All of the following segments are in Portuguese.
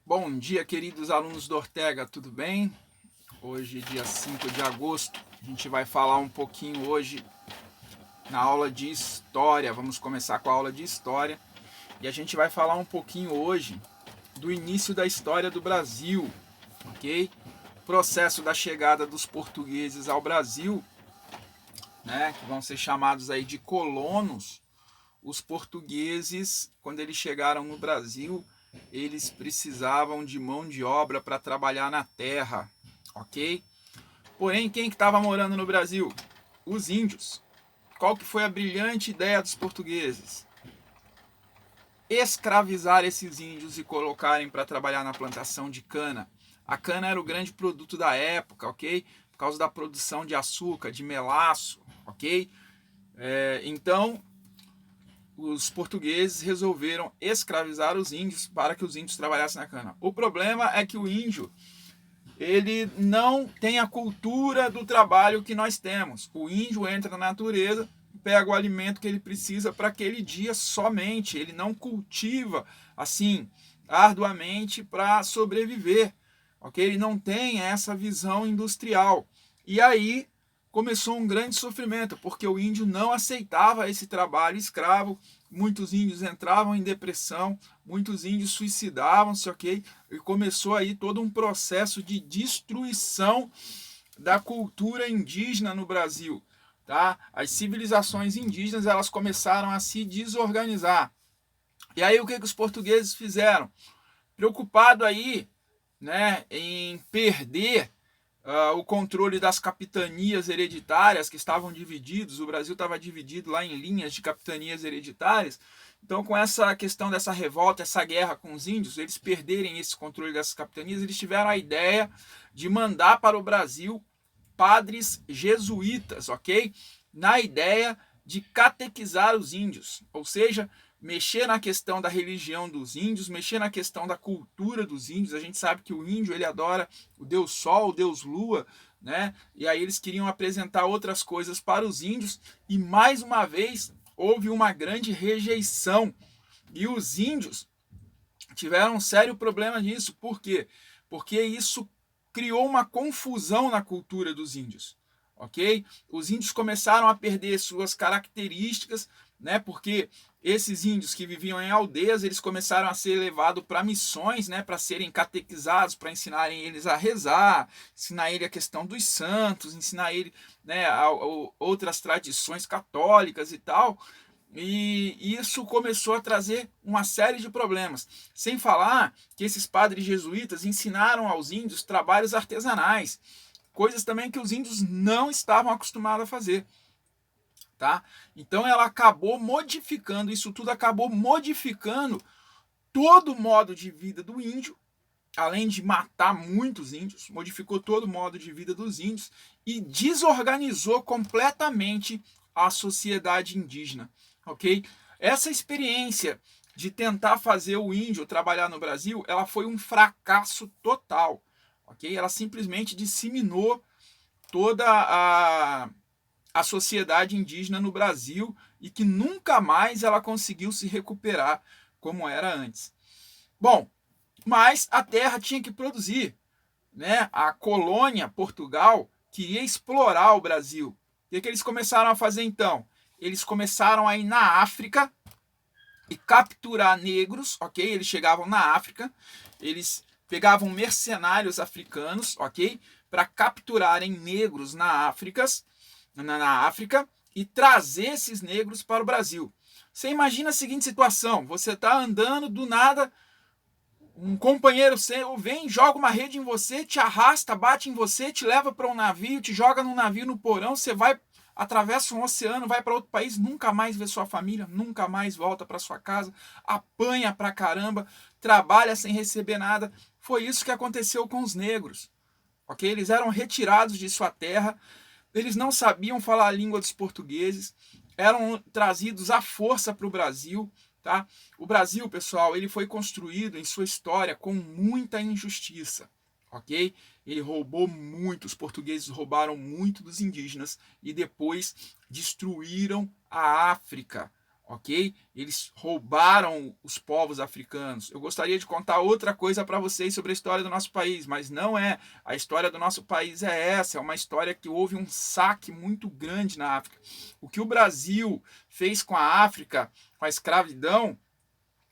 Bom dia, queridos alunos do Ortega, tudo bem? Hoje, dia 5 de agosto, a gente vai falar um pouquinho hoje na aula de História. Vamos começar com a aula de História e a gente vai falar um pouquinho hoje do início da história do Brasil, ok? Processo da chegada dos portugueses ao Brasil, né, que vão ser chamados aí de colonos. Os portugueses, quando eles chegaram no Brasil, eles precisavam de mão de obra para trabalhar na terra, ok? Porém, quem que estava morando no Brasil? Os índios. Qual que foi a brilhante ideia dos portugueses? Escravizar esses índios e colocarem para trabalhar na plantação de cana. A cana era o grande produto da época, ok? Por causa da produção de açúcar, de melaço, ok? Então, os portugueses resolveram escravizar os índios para que os índios trabalhassem na cana. O problema é que o índio, ele não tem a cultura do trabalho que nós temos. O índio entra na natureza, pega o alimento que ele precisa para aquele dia somente. Ele não cultiva assim arduamente para sobreviver, ok? Ele não tem essa visão industrial. E aí começou um grande sofrimento, porque o índio não aceitava esse trabalho escravo. Muitos índios entravam em depressão, muitos índios suicidavam-se, ok? E começou aí todo um processo de destruição da cultura indígena no Brasil, tá? As civilizações indígenas, elas começaram a se desorganizar. E aí o que os portugueses fizeram? Preocupado aí, né, em perder o controle das capitanias hereditárias que estavam divididos. O Brasil estava dividido lá em linhas de capitanias hereditárias. Então, com essa questão dessa revolta, essa guerra com os índios, eles perderem esse controle dessas capitanias, eles tiveram a ideia de mandar para o Brasil padres jesuítas, ok? Na ideia de catequizar os índios, ou seja, mexer na questão da religião dos índios, mexer na questão da cultura dos índios. A gente sabe que o índio, ele adora o deus sol, o deus lua, né? E aí eles queriam apresentar outras coisas para os índios e mais uma vez houve uma grande rejeição. E os índios tiveram um sério problema nisso. Por quê? Porque isso criou uma confusão na cultura dos índios, ok? Os índios começaram a perder suas características, né? Porque esses índios que viviam em aldeias, eles começaram a ser levados para missões, né? Para serem catequizados, para ensinarem eles a rezar, ensinar ele a questão dos santos, ensinar ele, né, outras tradições católicas e tal. E isso começou a trazer uma série de problemas. Sem falar que esses padres jesuítas ensinaram aos índios trabalhos artesanais, coisas também que os índios não estavam acostumados a fazer. Tá? Então ela acabou modificando, isso tudo acabou modificando todo o modo de vida do índio, além de matar muitos índios, modificou todo o modo de vida dos índios e desorganizou completamente a sociedade indígena, ok? Essa experiência de tentar fazer o índio trabalhar no Brasil, ela foi um fracasso total, ok? Ela simplesmente disseminou toda a sociedade indígena no Brasil e que nunca mais ela conseguiu se recuperar como era antes. Bom, mas a terra tinha que produzir, né? A colônia Portugal queria explorar o Brasil. O que eles começaram a fazer então? Eles começaram a ir na África e capturar negros, ok? Eles chegavam na África, eles pegavam mercenários africanos, ok? Para capturarem negros na África e trazer esses negros para o Brasil. Você imagina a seguinte situação: você está andando, do nada um companheiro seu vem, joga uma rede em você, te arrasta, bate em você, te leva para um navio, te joga num navio no porão, você vai, atravessa um oceano, vai para outro país, nunca mais vê sua família, nunca mais volta para sua casa, apanha pra caramba, trabalha sem receber nada. Foi isso que aconteceu com os negros, ok? Eles eram retirados de sua terra, eles não sabiam falar a língua dos portugueses, eram trazidos à força para o Brasil. Tá? O Brasil, pessoal, ele foi construído em sua história com muita injustiça, ok? Ele roubou muito, os portugueses roubaram muito dos indígenas e depois destruíram a África, ok? Eles roubaram os povos africanos. Eu gostaria de contar outra coisa para vocês sobre a história do nosso país, mas não é. A história do nosso país é essa, é uma história que houve um saque muito grande na África. O que o Brasil fez com a África, com a escravidão,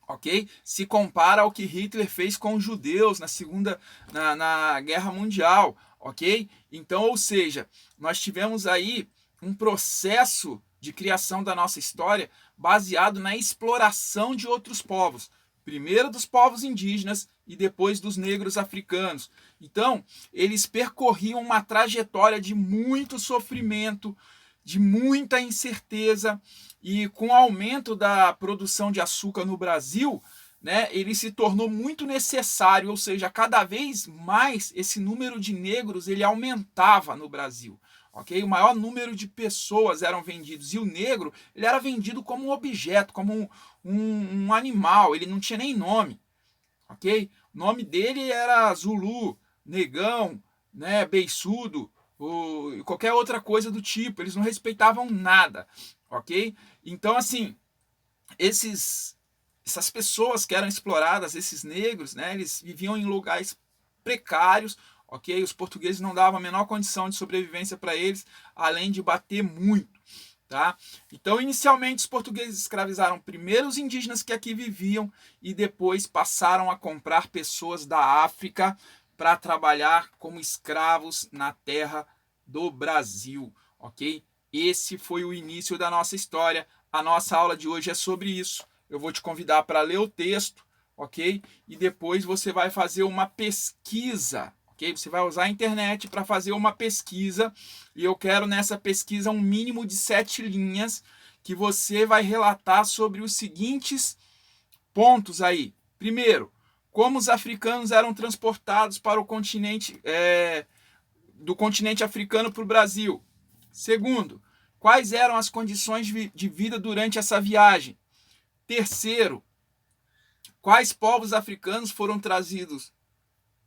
ok? Se compara ao que Hitler fez com os judeus na Guerra Mundial, ok? Então, ou seja, nós tivemos aí um processo de criação da nossa história baseado na exploração de outros povos. Primeiro dos povos indígenas e depois dos negros africanos. Então, eles percorriam uma trajetória de muito sofrimento, de muita incerteza, e com o aumento da produção de açúcar no Brasil, né, ele se tornou muito necessário, ou seja, cada vez mais esse número de negros ele aumentava no Brasil. Okay? O maior número de pessoas eram vendidos, e o negro ele era vendido como um objeto, como um animal, ele não tinha nem nome. Okay? O nome dele era Zulu, Negão, né, Beiçudo, ou qualquer outra coisa do tipo, eles não respeitavam nada, ok? Então, assim, essas pessoas que eram exploradas, esses negros, né, eles viviam em lugares precários, ok? Os portugueses não davam a menor condição de sobrevivência para eles, além de bater muito, tá? Então, inicialmente, os portugueses escravizaram primeiro os indígenas que aqui viviam e depois passaram a comprar pessoas da África para trabalhar como escravos na terra do Brasil, ok? Esse foi o início da nossa história. A nossa aula de hoje é sobre isso. Eu vou te convidar para ler o texto, ok? E depois você vai fazer uma pesquisa, ok? Você vai usar a internet para fazer uma pesquisa, e eu quero nessa pesquisa um mínimo de 7 linhas que você vai relatar sobre os seguintes pontos aí. Primeiro, como os africanos eram transportados para o continente, do continente africano para o Brasil. Segundo, quais eram as condições de vida durante essa viagem. Terceiro, quais povos africanos foram trazidos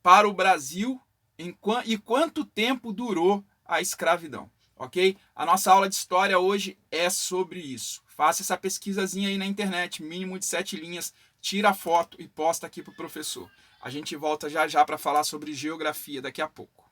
para o Brasil e quanto tempo durou a escravidão, ok? A nossa aula de história hoje é sobre isso. Faça essa pesquisazinha aí na internet, mínimo de 7 linhas, tira a foto e posta aqui para o professor. A gente volta já já para falar sobre geografia daqui a pouco.